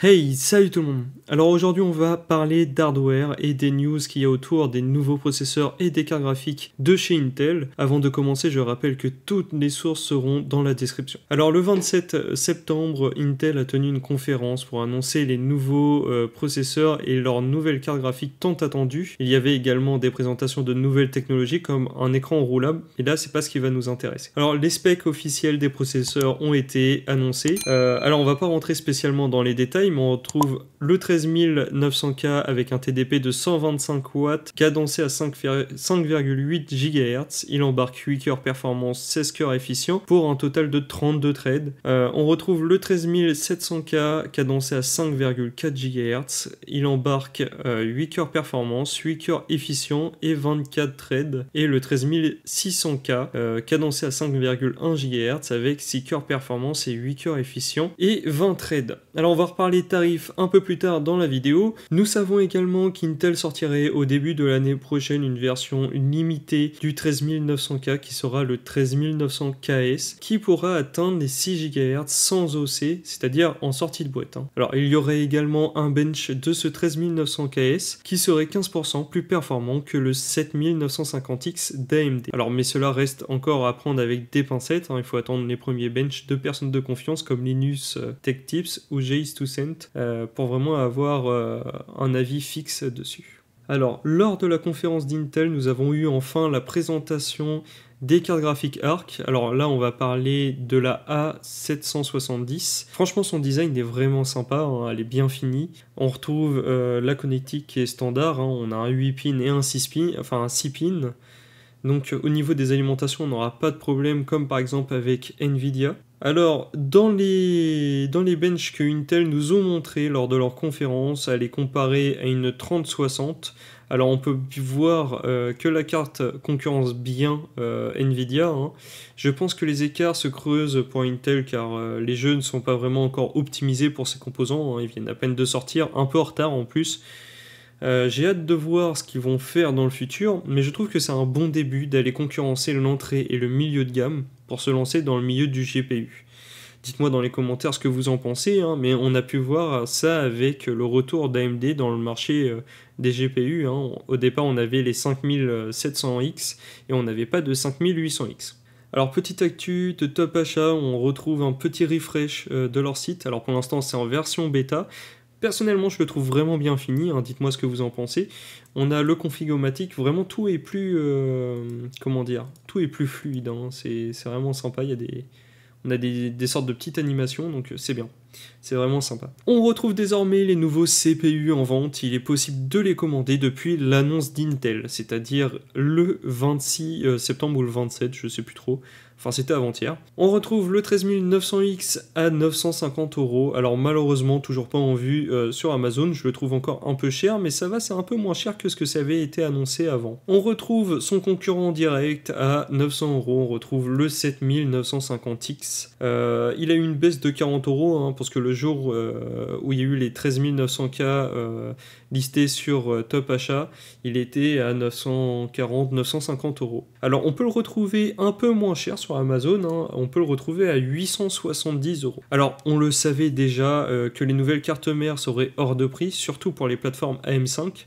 Hey, salut tout le monde. Alors aujourd'hui on va parler d'hardware et des news qu'il y a autour des nouveaux processeurs et des cartes graphiques de chez Intel. Avant de commencer, je rappelle que toutes les sources seront dans la description. Alors le 27 septembre, Intel a tenu une conférence pour annoncer les nouveaux processeurs et leurs nouvelles cartes graphiques tant attendues. Il y avait également des présentations de nouvelles technologies comme un écran roulable, et là c'est pas ce qui va nous intéresser. Alors les specs officiels des processeurs ont été annoncés. Alors on va pas rentrer spécialement dans les détails, mais on retrouve le 13900K avec un TDP de 125 watts, cadencé à 5,8 GHz. Il embarque 8 cœurs performance, 16 cœurs efficient pour un total de 32 threads. On retrouve le 13700K cadencé à 5,4 GHz. Il embarque 8 cœurs performance, 8 cœurs efficient et 24 threads. Et le 13600K cadencé à 5,1 GHz avec 6 cœurs performance et 8 cœurs efficient et 20 threads. Alors on va reparler tarifs un peu plus tard dans la vidéo. Nous savons également qu'Intel sortirait au début de l'année prochaine une version limitée du 13900K qui sera le 13900KS qui pourra atteindre les 6 GHz sans OC, c'est-à-dire en sortie de boîte. Alors il y aurait également un bench de ce 13900KS qui serait 15% plus performant que le 7950X d'AMD. Alors mais cela reste encore à prendre avec des pincettes, il faut attendre les premiers benches de personnes de confiance comme Linus Tech Tips ou J2Cent pour vraiment avoir un avis fixe dessus. Alors, lors de la conférence d'Intel, nous avons eu enfin la présentation des cartes graphiques Arc. Alors là, on va parler de la A770. Franchement, son design est vraiment sympa, elle est bien finie. On retrouve la connectique qui est standard, on a un 8 pins et un 6 pins, enfin un 6 pins. Donc au niveau des alimentations, on n'aura pas de problème comme par exemple avec Nvidia. Alors, dans les benches que Intel nous ont montré lors de leur conférence, à les comparer à une 3060, alors on peut voir que la carte concurrence bien Nvidia. Je pense que les écarts se creusent pour Intel car les jeux ne sont pas vraiment encore optimisés pour ces composants, ils viennent à peine de sortir, un peu en retard en plus. J'ai hâte de voir ce qu'ils vont faire dans le futur, mais je trouve que c'est un bon début d'aller concurrencer l'entrée et le milieu de gamme pour se lancer dans le milieu du GPU. Dites-moi dans les commentaires ce que vous en pensez, mais on a pu voir ça avec le retour d'AMD dans le marché des GPU. Au départ, on avait les 5700X et on n'avait pas de 5800X. Alors, petite actu de Top Achat, on retrouve un petit refresh de leur site. Alors, pour l'instant, c'est en version bêta. Personnellement, je le trouve vraiment bien fini, dites-moi ce que vous en pensez. On a le config-o-matic, vraiment tout est plus, tout est plus fluide, c'est vraiment sympa, on a des sortes de petites animations, donc c'est bien. C'est vraiment sympa. On retrouve désormais les nouveaux CPU en vente. Il est possible de les commander depuis l'annonce d'Intel, c'est-à-dire le 26 septembre ou le 27, je sais plus trop. Enfin, c'était avant-hier. On retrouve le 13900X à 950 €. Alors malheureusement, toujours pas en vue sur Amazon. Je le trouve encore un peu cher, mais ça va, c'est un peu moins cher que ce que ça avait été annoncé avant. On retrouve son concurrent direct à 900 €. On retrouve le 7950X. Il a eu une baisse de 40 €, parce que le jour où il y a eu les 13900K listés sur Top Achat, il était à 940-950 €. Alors on peut le retrouver un peu moins cher sur Amazon, on peut le retrouver à 870 €. Alors on le savait déjà que les nouvelles cartes mères seraient hors de prix, surtout pour les plateformes AM5.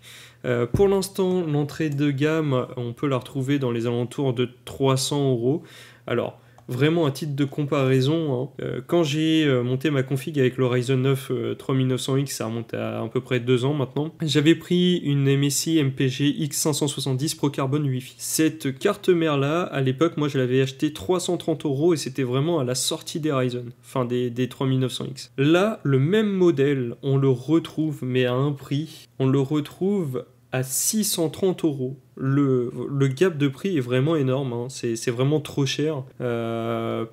Pour l'instant, l'entrée de gamme, on peut la retrouver dans les alentours de 300 €. Alors, vraiment à titre de comparaison, quand j'ai monté ma config avec le Ryzen 9 3900X, ça remonte à peu près 2 ans maintenant, j'avais pris une MSI MPG X570 Pro Carbon Wi-Fi. Cette carte mère là, à l'époque, moi je l'avais acheté 330 € et c'était vraiment à la sortie des Ryzen, enfin des 3900X. Là, le même modèle, on le retrouve, mais à un prix, on le retrouve à 630 €. Le gap de prix est vraiment énorme, c'est vraiment trop cher.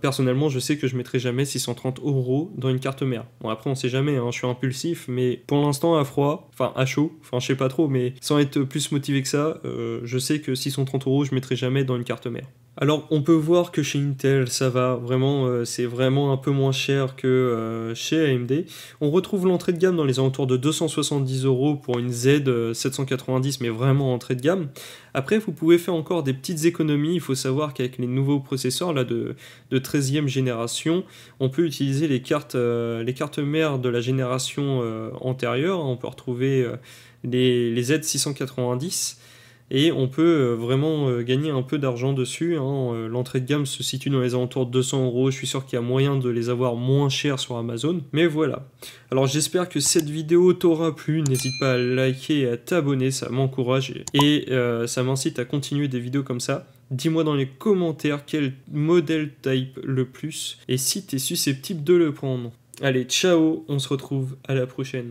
Personnellement, je sais que je mettrai jamais 630 € dans une carte mère. Bon, après, on sait jamais, je suis impulsif, mais pour l'instant, à froid, enfin à chaud, je sais pas trop, mais sans être plus motivé que ça, je sais que 630 €, je mettrai jamais dans une carte mère. Alors, on peut voir que chez Intel, ça va vraiment, c'est vraiment un peu moins cher que chez AMD. On retrouve l'entrée de gamme dans les alentours de 270 € pour une Z 790, mais vraiment entrée de gamme. Après, vous pouvez faire encore des petites économies. Il faut savoir qu'avec les nouveaux processeurs là, de 13e génération, on peut utiliser les cartes mères de la génération antérieure. On peut retrouver les Z690. Et on peut vraiment gagner un peu d'argent dessus, hein. L'entrée de gamme se situe dans les alentours de 200 €. Je suis sûr qu'il y a moyen de les avoir moins chers sur Amazon. Mais voilà. Alors j'espère que cette vidéo t'aura plu. N'hésite pas à liker et à t'abonner, ça m'encourage. Et ça m'incite à continuer des vidéos comme ça. Dis-moi dans les commentaires quel modèle type le plus et si tu es susceptible de le prendre. Allez, ciao, on se retrouve à la prochaine.